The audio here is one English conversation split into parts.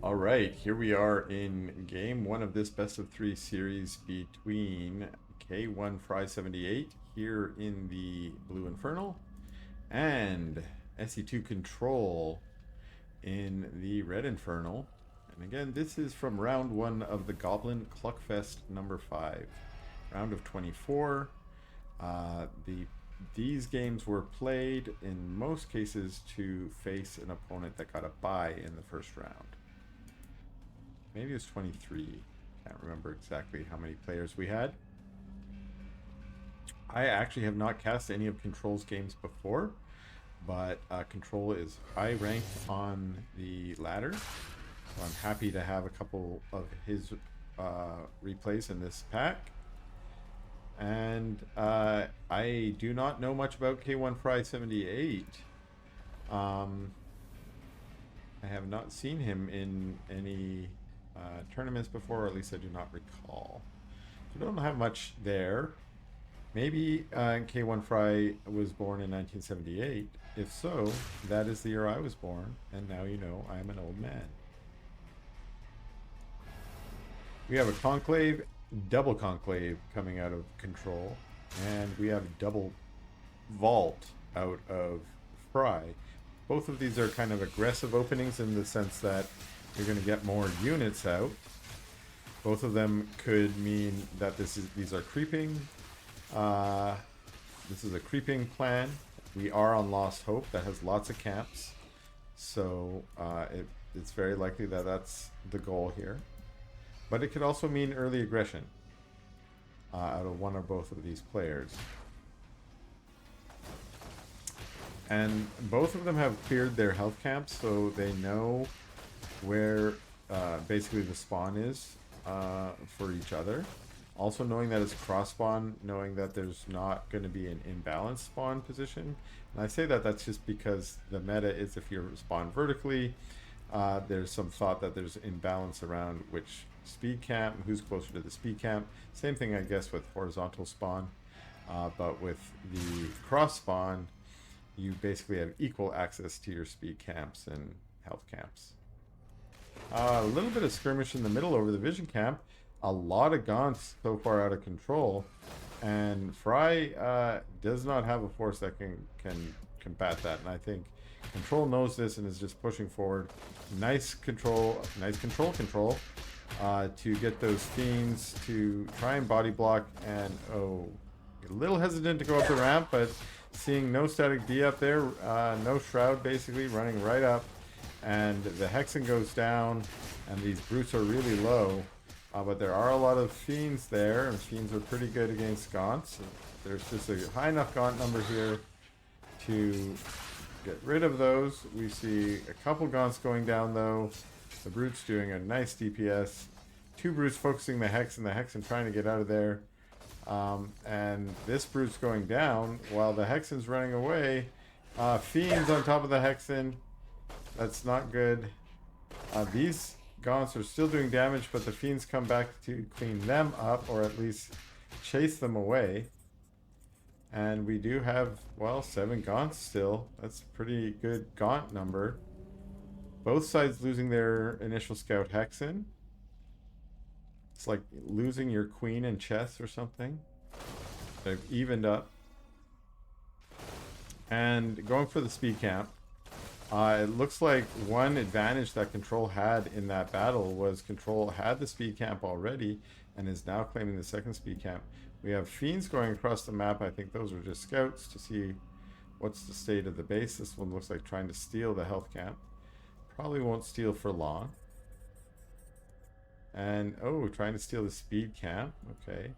All right, here we are in game one of this best of three series between K1Fry78 here in the Blue Infernal and SE2 Control in the Red Infernal. And again, this is from round one of the Goblin Cluckfest number 5, round of 24. These games were played in most cases to face an opponent that got a bye in the first round. Maybe it was 23. Can't remember exactly how many players we had. I actually have not cast any of Control's games before, but Control is high ranked on the ladder. So I'm happy to have a couple of his replays in this pack. And I do not know much about K1Fry78. I have not seen him in any tournaments before, or at least I do not recall. So I don't have much there. Maybe K1Fry was born in 1978. If so, that is the year I was born, and now you know I am an old man. We have a conclave, double conclave coming out of Control, and we have double vault out of Fry. Both of these are kind of aggressive openings in the sense that you're going to get more units out. Both of them could mean that these are creeping. This is a creeping plan. We are on Lost Hope that has lots of camps, so it's very likely that that's the goal here. But it could also mean early aggression out of one or both of these players. And both of them have cleared their health camps, so they know where basically the spawn is for each other. Also knowing that it's cross spawn, knowing that there's not going to be an imbalanced spawn position. And I say that that's just because the meta is if you're spawned vertically, there's some thought that there's imbalance around which speed camp, who's closer to the speed camp. Same thing I guess with horizontal spawn, but with the cross spawn, you basically have equal access to your speed camps and health camps. A little bit of skirmish in the middle over the vision camp. A lot of gaunts so far out of control, and Fry does not have a force that can combat that. And I think Control knows this and is just pushing forward. Nice control to get those fiends to try and body block. And oh, a little hesitant to go up the ramp, but seeing no static D up there, no shroud basically running right up, and the Hexen goes down, and these brutes are really low. But there are a lot of fiends there, and fiends are pretty good against gaunts. There's just a high enough gaunt number here to get rid of those. We see a couple gaunts going down though. The brutes doing a nice DPS. Two brutes focusing the Hexen trying to get out of there. And this brute's going down while the Hexen's running away. Fiends on top of the Hexen. That's not good. These gaunts are still doing damage, but the fiends come back to clean them up, or at least chase them away. And we do have, well, 7 gaunts still. That's a pretty good gaunt number. Both sides losing their initial scout Hexen. It's like losing your queen in chess or something. They've evened up. And going for the speed camp. It looks like one advantage that Control had in that battle was Control had the speed camp already and is now claiming the second speed camp. We have fiends going across the map. I think those are just scouts to see what's the state of the base. This one looks like trying to steal the health camp. Probably won't steal for long. And oh, trying to steal the speed camp. Okay.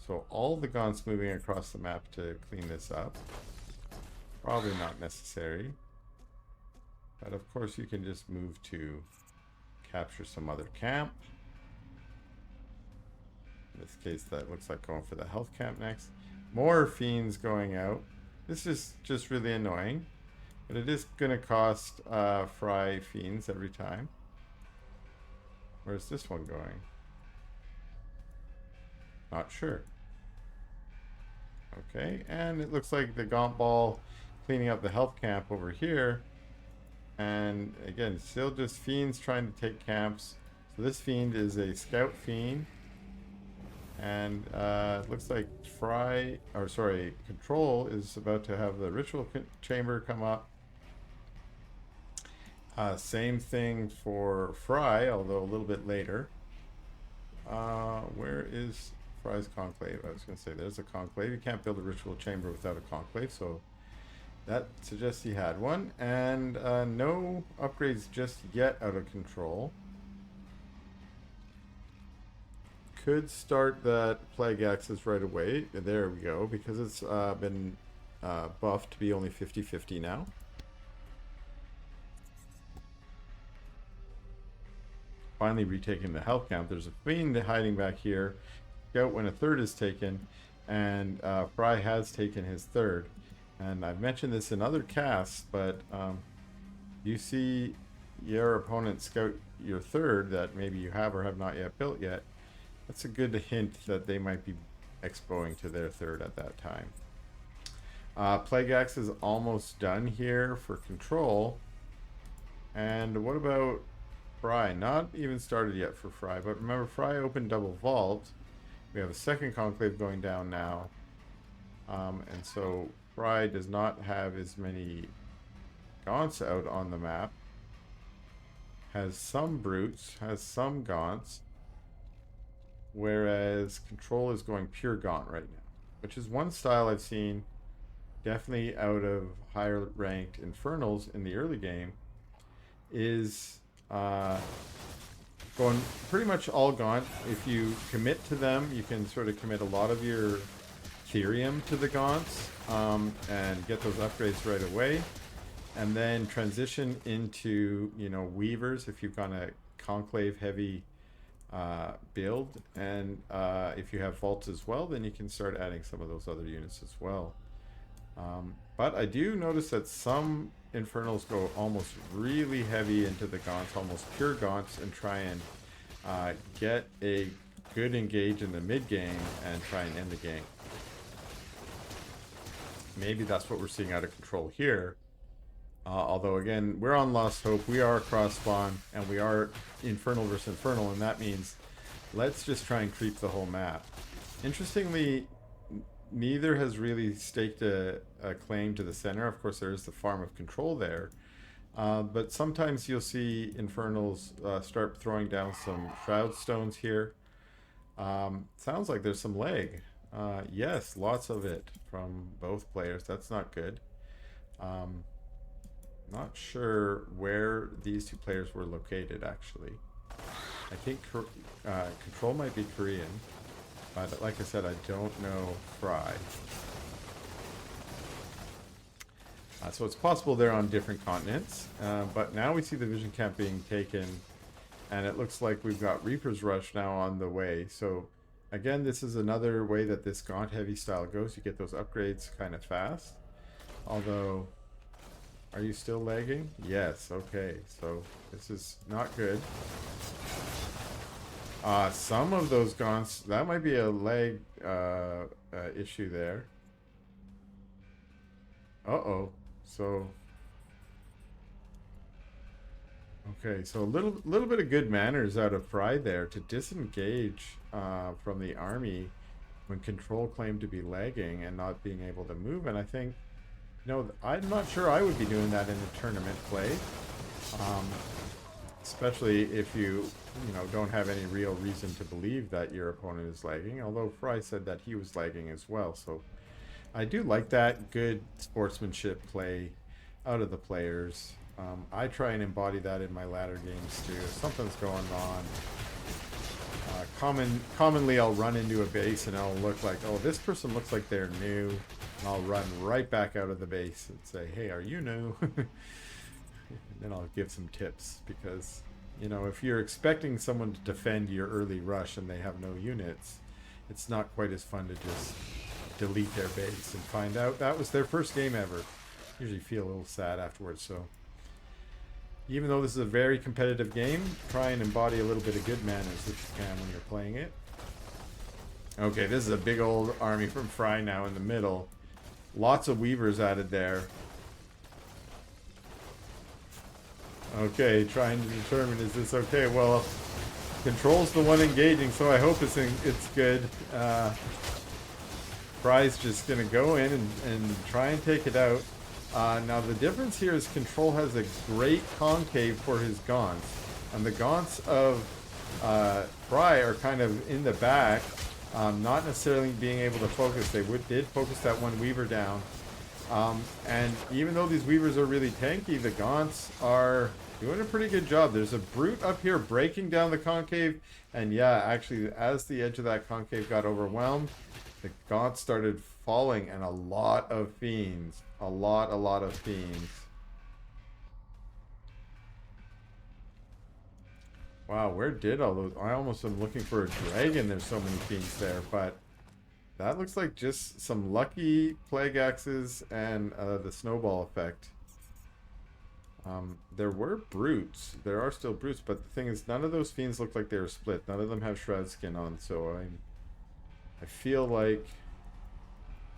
So all the gaunts moving across the map to clean this up. Probably not necessary. But of course you can just move to capture some other camp. In this case that looks like going for the health camp next. More fiends going out. This is just really annoying. But it is going to cost Fry fiends every time. Where's this one going? Not sure. Okay, and it looks like the Gaunt Ball cleaning up the health camp over here And again, still just fiends trying to take camps. So this fiend is a scout fiend. And it looks like Control is about to have the ritual chamber come up. Same thing for Fry, although a little bit later. Where is Fry's conclave? I was going to say there's a conclave. You can't build a ritual chamber without a conclave, so that suggests he had one. And no upgrades just yet out of Control. Could start that Plague Axis right away. There we go, because it's been buffed to be only 50-50 now. Finally retaking the health count. There's a fiend hiding back here. Scout when a third is taken, and Fry has taken his third. And I've mentioned this in other casts, but you see your opponent scout your third that maybe you have or have not yet built yet. That's a good hint that they might be expoing to their third at that time. Plague Axe is almost done here for Control. And what about Fry? Not even started yet for Fry, but remember Fry opened double vault. We have a second conclave going down now. And so Fry does not have as many gaunts out on the map. Has some brutes, has some gaunts. Whereas Control is going pure gaunt right now, which is one style I've seen definitely out of higher ranked Infernals in the early game, is going pretty much all gaunt. If you commit to them, you can sort of commit a lot of your Therium to the gaunts and get those upgrades right away, and then transition into, you know, Weavers if you've got a Conclave heavy build, and if you have vaults as well, then you can start adding some of those other units as well. But I do notice that some Infernals go almost really heavy into the gaunts, almost pure gaunts, and try and get a good engage in the mid game and try and end the game. Maybe that's what we're seeing out of Control here. Although again, we're on Lost Hope, we are cross spawn, and we are Infernal versus Infernal, and that means let's just try and creep the whole map. Interestingly, neither has really staked a claim to the center. Of course, there is the farm of Control there. But sometimes you'll see Infernals start throwing down some Shroud Stones here. Sounds like there's some lag. Yes, lots of it from both players. That's not good. Not sure where these two players were located, actually. I think Control might be Korean, but like I said, I don't know Fry. So it's possible they're on different continents, but now we see the Vision Camp being taken, and it looks like we've got Reaper's Rush now on the way. So again, this is another way that this Gaunt heavy style goes. You get those upgrades kind of fast, although... Are you still lagging? Yes, okay, so this is not good. Some of those gaunts, that might be a lag issue there. Uh-oh, so... Okay, so a little bit of good manners out of Fry there to disengage from the army when Control claimed to be lagging and not being able to move, and I think... No, I'm not sure I would be doing that in a tournament play, especially if you don't have any real reason to believe that your opponent is lagging. Although Fry said that he was lagging as well, so I do like that good sportsmanship play out of the players. I try and embody that in my ladder games too. If something's going on, commonly I'll run into a base and I'll look like, oh, this person looks like they're new. And I'll run right back out of the base and say, hey, are you new? And then I'll give some tips, because, you know, if you're expecting someone to defend your early rush and they have no units, it's not quite as fun to just delete their base and find out that was their first game ever. Usually feel a little sad afterwards, so... Even though this is a very competitive game, try and embody a little bit of good manners if you can when you're playing it. Okay, this is a big old army from Fry now in the middle. Lots of Weavers added there. Okay, trying to determine, is this okay? Well, Control's the one engaging, so I hope it's good. Fry's just going to go in and try and take it out. Now, the difference here is Control has a great concave for his gaunts. And the gaunts of Fry are kind of in the back, not necessarily being able to focus. They did focus that one Weaver down. And even though these Weavers are really tanky, the gaunts are doing a pretty good job. There's a Brute up here breaking down the concave. And yeah, actually, as the edge of that concave got overwhelmed, the gaunts started falling, and a lot of fiends. A lot of fiends. Wow, where did all those... I almost am looking for a dragon. There's so many fiends there, but that looks like just some lucky plague axes and the snowball effect. There were brutes. There are still brutes, but the thing is, none of those fiends look like they were split. None of them have shroud skin on, so I feel like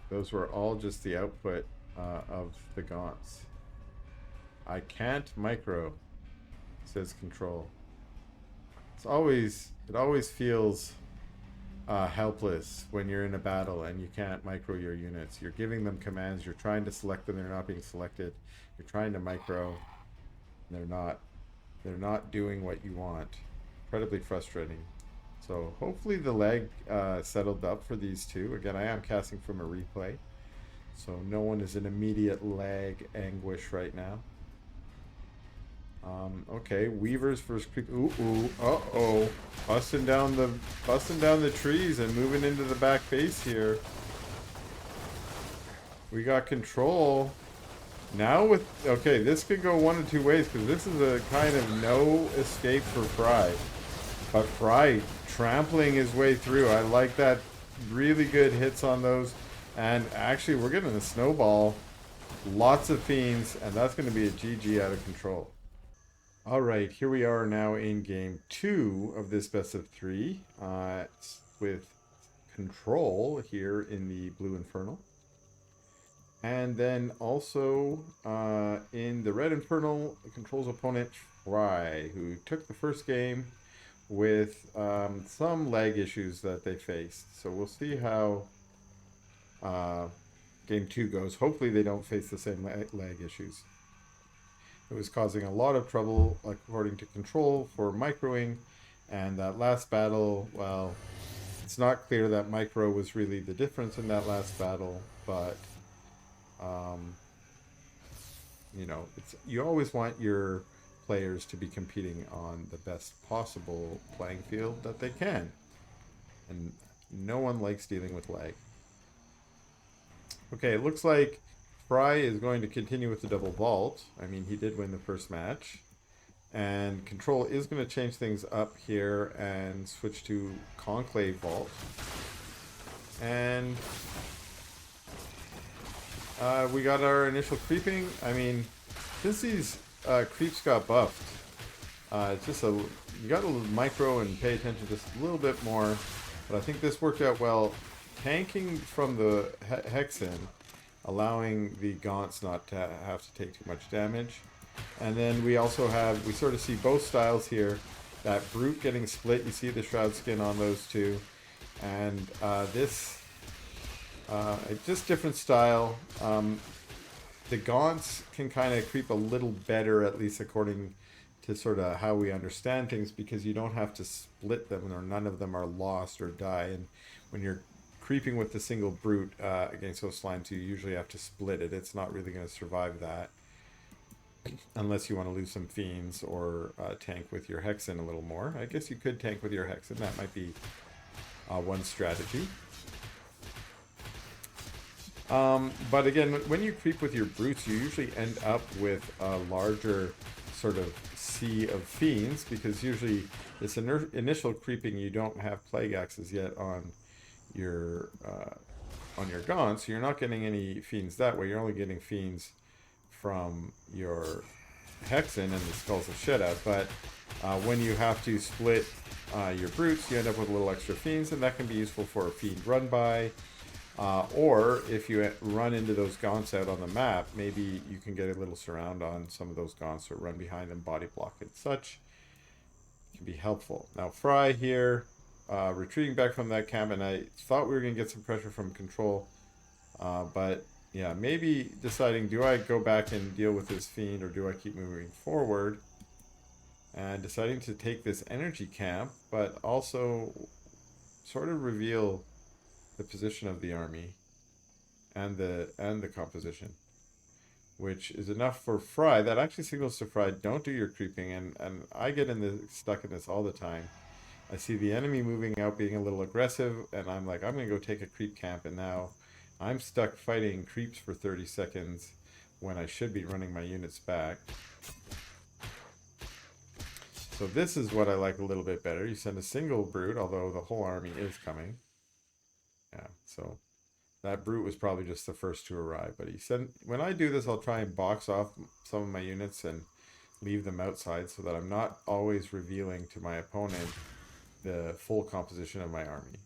those were all just the output of the gaunts. I can't micro, says Control. It always feels helpless when you're in a battle and you can't micro your units. You're giving them commands, you're trying to select them, they're not being selected. You're trying to micro, and they're not doing what you want. Incredibly frustrating. So hopefully the lag settled up for these two. Again, I am casting from a replay, so no one is in immediate lag anguish right now. Okay, Weavers first creep. Uh-oh. Busting down the trees and moving into the back base here. We got Control. Now with... Okay, this could go one of two ways, because this is a kind of no escape for Fry. But Fry trampling his way through. I like that. Really good hits on those. And actually, we're getting a snowball. Lots of fiends, and that's going to be a GG out of Control. Alright, here we are now in game 2 of this best of 3 with Control here in the Blue Infernal. And then also in the Red Infernal, Control's opponent, Fry, who took the first game with some lag issues that they faced. So we'll see how game 2 goes. Hopefully they don't face the same lag issues. It was causing a lot of trouble, according to Control, for microing. And that last battle, well, it's not clear that micro was really the difference in that last battle, but you know, you always want your players to be competing on the best possible playing field that they can, and no one likes dealing with lag. Okay, it looks like Fry is going to continue with the double vault. I mean, he did win the first match, and Control is going to change things up here and switch to Conclave Vault. And we got our initial creeping. I mean, since these creeps got buffed, it's just you got to micro and pay attention just a little bit more. But I think this worked out well. Tanking from the Hexen, allowing the gaunts not to have to take too much damage. And then we also have, we sort of see both styles here. That Brute getting split, you see the Shroud Skin on those two. And this, just different style. The gaunts can kind of creep a little better, at least according to sort of how we understand things, because you don't have to split them, or none of them are lost or die. And when you're creeping with the single Brute against host line 2, you usually have to split it. It's not really going to survive that, unless you want to lose some fiends or tank with your Hexen a little more. I guess you could tank with your Hexen. That might be one strategy. But again, when you creep with your Brutes, you usually end up with a larger sort of sea of fiends, because usually this initial creeping, you don't have Plague Axes yet on your gaunts, so you're not getting any fiends that way. You're only getting fiends from your Hexen and the Skulls of Shedda. But when you have to split your Brutes, you end up with a little extra fiends, and that can be useful for a fiend run by, Or if you run into those gaunts out on the map, maybe you can get a little surround on some of those gaunts or run behind them, body block and such. Can be helpful. Now Fry here, retreating back from that camp, and I thought we were going to get some pressure from control. But yeah, maybe deciding, do I go back and deal with this fiend or do I keep moving forward? And deciding to take this energy camp, but also sort of reveal the position of the army and the composition, which is enough for Fry. That actually signals to Fry, don't do your creeping, and I get stuck in this all the time. I see the enemy moving out, being a little aggressive, and I'm like, I'm gonna go take a creep camp, and now I'm stuck fighting creeps for 30 seconds when I should be running my units back. So this is what I like a little bit better. You send a single brute, although the whole army is coming. Yeah, so that brute was probably just the first to arrive. But when I do this, I'll try and box off some of my units and leave them outside so that I'm not always revealing to my opponent the full composition of my army.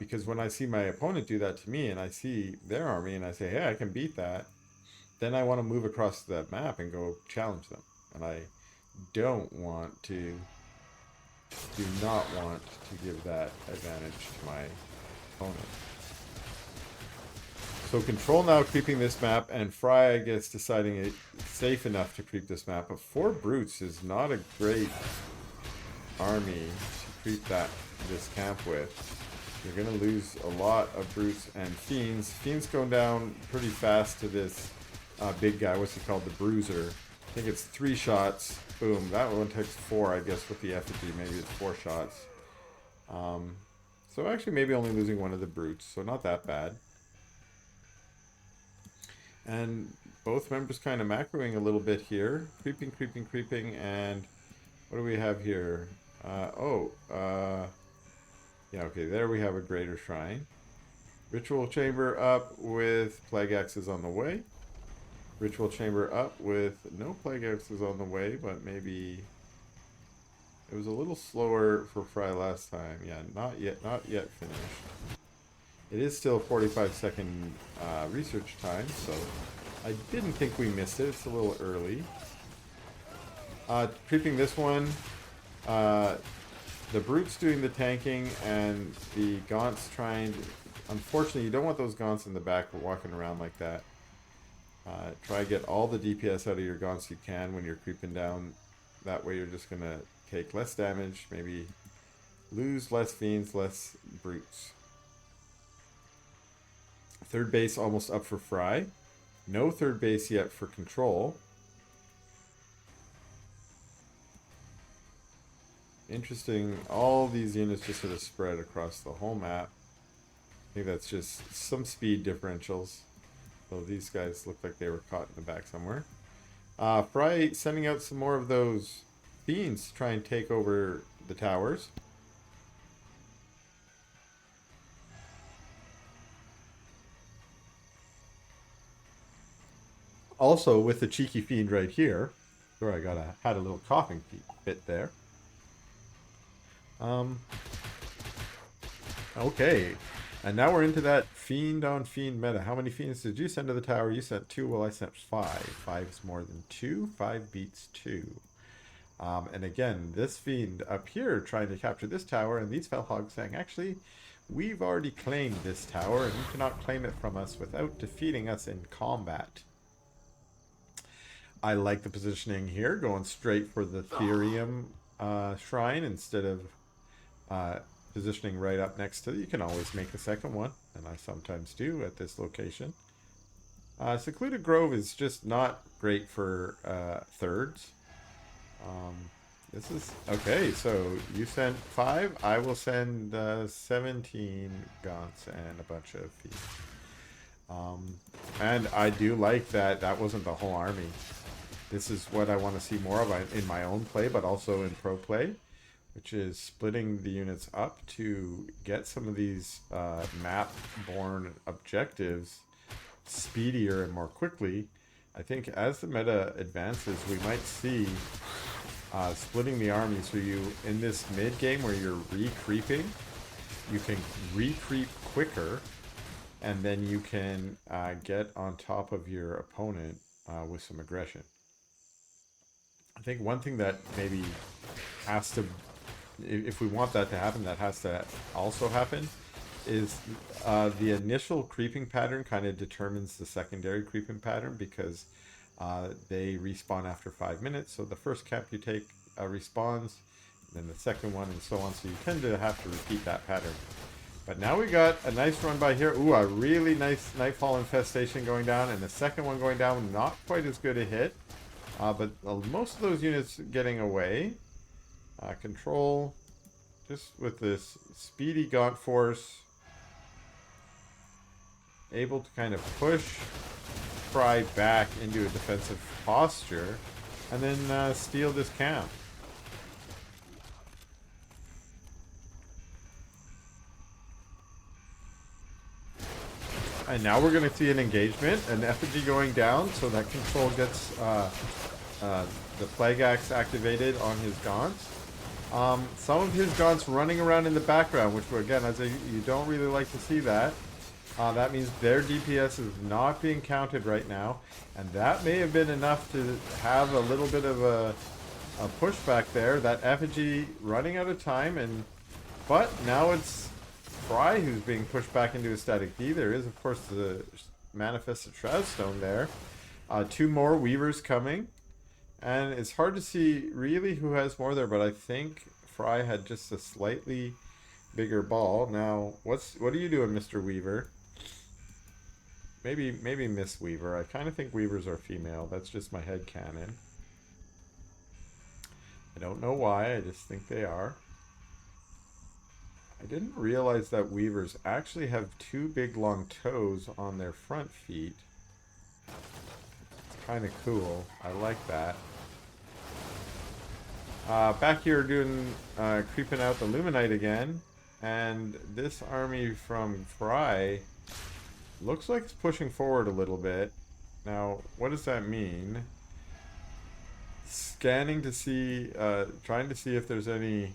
Because when I see my opponent do that to me and I see their army and I say, hey, I can beat that, then I want to move across that map and go challenge them. And I do not want to give that advantage to my opponent. So control now creeping this map, and Fry, I guess, deciding it's safe enough to creep this map. But 4 brutes is not a great army to creep this camp with. You're going to lose a lot of brutes and fiends. Fiends go down pretty fast to this big guy. What's he called? The Bruiser. I think it's 3 shots. Boom. That one takes 4, I guess, with the effigy. Maybe it's 4 shots. So actually maybe only losing 1 of the brutes. So not that bad. And both members kind of macroing a little bit here. Creeping, creeping, creeping. And what do we have here? Yeah, okay, there we have a greater shrine. Ritual chamber up with plague axes on the way. Ritual chamber up with no plague axes on the way, but maybe it was a little slower for Fry last time. Yeah, not yet finished. It is still 45-second research time, so I didn't think we missed it. It's a little early. Creeping this one. The brutes doing the tanking and the gaunts trying to, unfortunately you don't want those gaunts in the back walking around like that. Try to get all the DPS out of your gaunts you can when you're creeping down. That way you're just going to take less damage, maybe lose less fiends, less brutes. Third base almost up for Fry. No third base yet for control. Interesting, all these units just sort of spread across the whole map. I think that's just some speed differentials. So these guys look like they were caught in the back somewhere. Fry sending out some more of those fiends to try and take over the towers. Also with the cheeky fiend right here. Sorry, I had a little coughing fit there. Okay, and now we're into that fiend on fiend meta. How many fiends did you send to the tower? You sent 2. Well, I sent 5. 5 is more than 2. 5 beats 2. And again, this fiend up here trying to capture this tower, and these fellhogs saying, actually, we've already claimed this tower, and you cannot claim it from us without defeating us in combat. I like the positioning here, going straight for the Therium shrine instead of positioning right up next to it. You can always make a second one, and I sometimes do at this location. Secluded Grove is just not great for thirds. This is okay, so you sent 5, I will send 17 gaunts and a bunch of feet. And I do like that that wasn't the whole army. This is what I want to see more of in my own play, but also in pro play, which is splitting the units up to get some of these map-borne objectives speedier and more quickly. I think as the meta advances, we might see splitting the army so you, in this mid-game where you're re-creeping, you can re-creep quicker and then you can get on top of your opponent with some aggression. I think one thing that maybe has to, if we want that to happen, that has to also happen, is the initial creeping pattern kind of determines the secondary creeping pattern, because they respawn after 5 minutes. So the first camp you take respawns, then the second one, and so on. So you tend to have to repeat that pattern. But now we got a nice run by here. Ooh, a really nice Nightfall Infestation going down, and the second one going down, not quite as good a hit. But most of those units getting away. Control, just with this speedy Gaunt Force, able to kind of push Fry back into a defensive posture, and then steal this camp. And now we're going to see an engagement, an effigy going down, so that Control gets the Plague Axe activated on his Gaunts. Some of his Gaunts running around in the background, which, again, you don't really like to see that. That means their DPS is not being counted right now, and that may have been enough to have a little bit of a pushback there. That effigy running out of time, but now it's Fry who's being pushed back into a static D. There is, of course, the manifested Shroudstone there. 2 more Weavers coming, and it's hard to see really who has more there, but I think Fry had just a slightly bigger ball. Now, what are you doing, Mr. Weaver? Maybe Miss Weaver. I kind of think Weavers are female. That's just my headcanon. I don't know why, I just think they are. I didn't realize that Weavers actually have 2 big long toes on their front feet. It's kind of cool. I like that. Back here doing creeping out the Luminite again, and this army from Fry looks like it's pushing forward a little bit. Now, what does that mean? Scanning to see, trying to see if there's any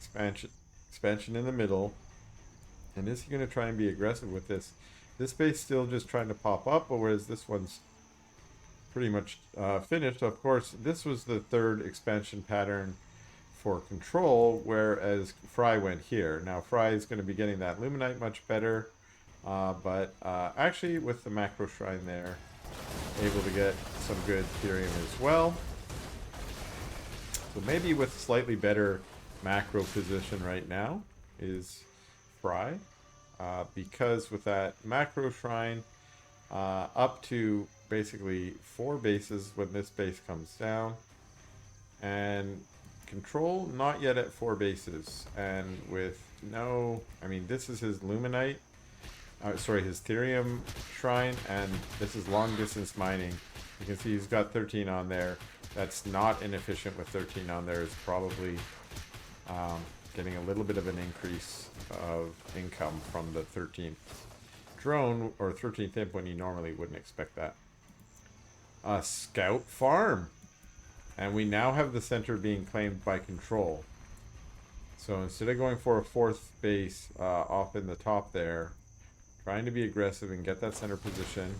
expansion in the middle. And is he going to try and be aggressive with this? This base still just trying to pop up, whereas this one's pretty much finished. Of course, this was the 3rd expansion pattern for Control, whereas Fry went here. Now Fry is going to be getting that Luminite much better, but actually with the Macro Shrine there, able to get some good Therium as well. So maybe with slightly better macro position right now is Fry, because with that Macro Shrine up to basically 4 bases when this base comes down, and Control not yet at 4 bases, and with no, I mean, this is his Luminite, sorry, his Therium Shrine, and this is long distance mining. You can see he's got 13 on there. That's not inefficient with 13 on there. It's probably getting a little bit of an increase of income from the 13th drone, or 13th imp, when you normally wouldn't expect that. Scout farm, and we now have the center being claimed by Control. So instead of going for a 4th base off in the top there, trying to be aggressive and get that center position,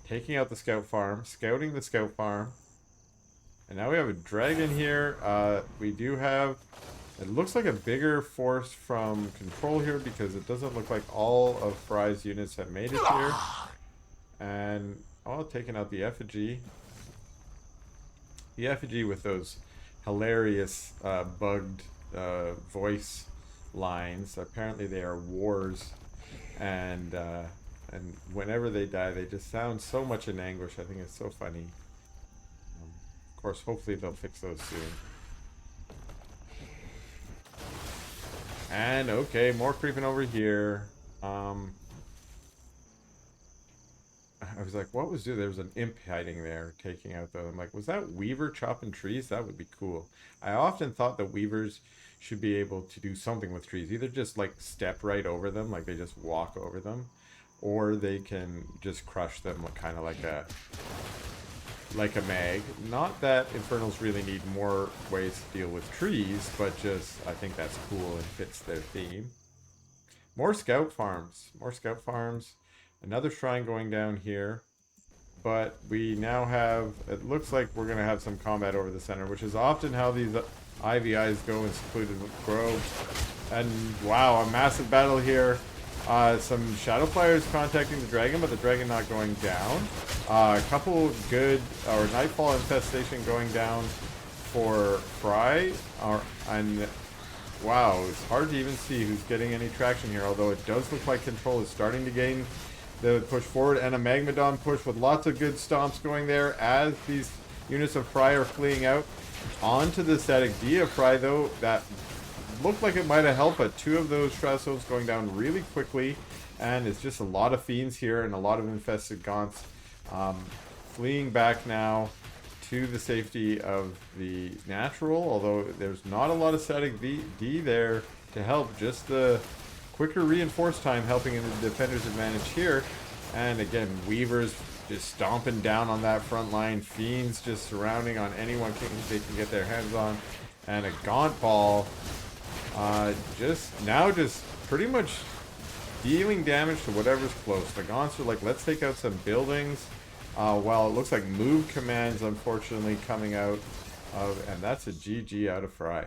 taking out the scout farm, scouting the scout farm, and now we have a dragon here. We do have, it looks like a bigger force from Control here, because it doesn't look like all of Fry's units have made it here. And, oh, taking out the effigy. The effigy with those hilarious bugged voice lines. Apparently they are wars. And whenever they die, they just sound so much in anguish. I think it's so funny. Of course, hopefully they'll fix those soon. And okay, more creeping over here. I was like, what was there was an imp hiding there, taking out the, I'm like, was that Weaver chopping trees? That would be cool. I often thought that Weavers should be able to do something with trees, either just like step right over them, like they just walk over them, or they can just crush them, kind of like a mag. Not that Infernals really need more ways to deal with trees, but just, I think that's cool and fits their theme. More scout farms. More scout farms. Another shrine going down here. But we now have, it looks like we're going to have some combat over the center, which is often how these IVIs go in secluded groves. And wow, a massive battle here. Some Shadow Flyers contacting the dragon, but the dragon not going down. A couple good, or Nightfall Infestation going down for Fry. And wow, it's hard to even see who's getting any traction here, although it does look like control is starting to gain the push forward, and a Magmadon push with lots of good stomps going there as these units of Fry are fleeing out. Onto the static D of Fry, though, that looked like it might have helped, but two of those Shroud Stones going down really quickly, and it's just a lot of Fiends here and a lot of infested Gaunts fleeing back now to the safety of the natural, although there's not a lot of static D there to help, just the quicker reinforce time helping in the defender's advantage here. And again, Weavers just stomping down on that front line. Fiends just surrounding on anyone they can get their hands on. And a Gaunt Ball just pretty much dealing damage to whatever's close. The Gaunts are like, let's take out some buildings. While it looks like move commands unfortunately coming out of, and that's a GG out of Fry.